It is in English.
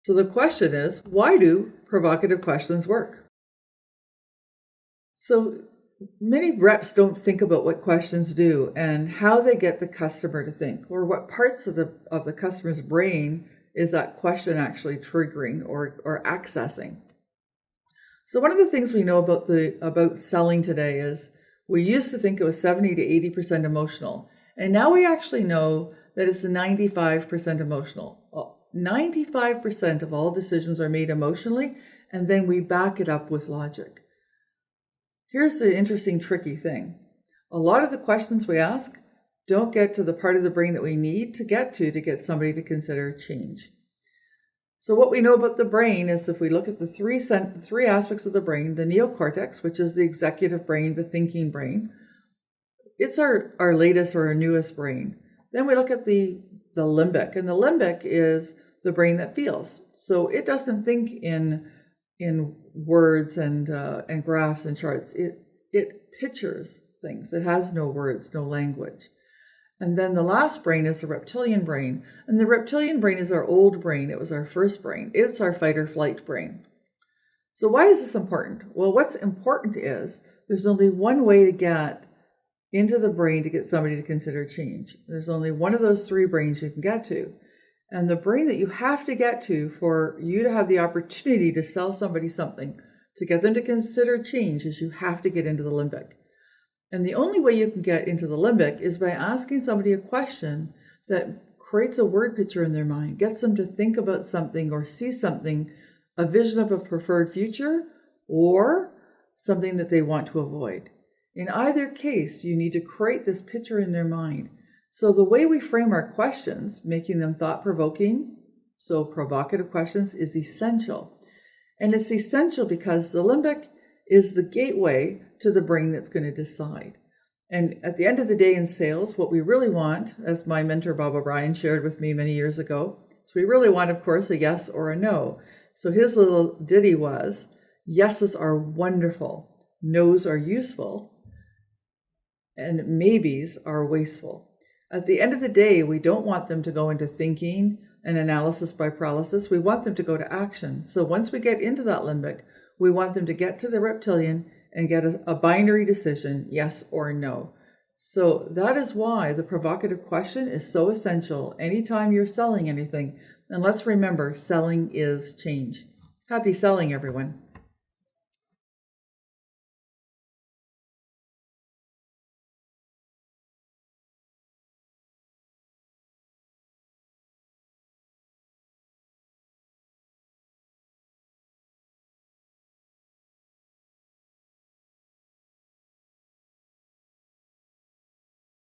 So the question is, why do provocative questions work? So many reps don't think about what questions do and how they get the customer to think, or what parts of the customer's brain is that question actually triggering or accessing. So one of the things we know about selling today is we used to think it was 70 to 80% emotional, and now we actually know that it's 95% emotional. 95% of all decisions are made emotionally, and then we back it up with logic. Here's the interesting, tricky thing. A lot of the questions we ask don't get to the part of the brain that we need to get somebody to consider change. So what we know about the brain is, if we look at the three aspects of the brain, the neocortex, which is the executive brain, the thinking brain, it's our latest or our newest brain. Then we look at the limbic, and the limbic is the brain that feels. So it doesn't think in words and graphs and charts. It pictures things. It has no words, no language. And then the last brain is the reptilian brain. And the reptilian brain is our old brain. It was our first brain. It's our fight or flight brain. So why is this important? Well, what's important is there's only one way to get into the brain to get somebody to consider change. There's only one of those three brains you can get to. And the brain that you have to get to for you to have the opportunity to sell somebody something, to get them to consider change, is you have to get into the limbic. And the only way you can get into the limbic is by asking somebody a question that creates a word picture in their mind, gets them to think about something or see something, a vision of a preferred future or something that they want to avoid. In either case, you need to create this picture in their mind. So the way we frame our questions, making them thought-provoking, so provocative questions, is essential. And it's essential because the limbic is the gateway to the brain that's going to decide. And at the end of the day in sales, what we really want, as my mentor Bob O'Brien shared with me many years ago, is we really want, of course, a yes or a no. So his little ditty was, yeses are wonderful, nos are useful, and maybes are wasteful. At the end of the day, we don't want them to go into thinking and analysis by paralysis. We want them to go to action. So once we get into that limbic, we want them to get to the reptilian and get a binary decision, yes or no. So that is why the provocative question is so essential anytime you're selling anything. And let's remember, selling is change. Happy selling, everyone.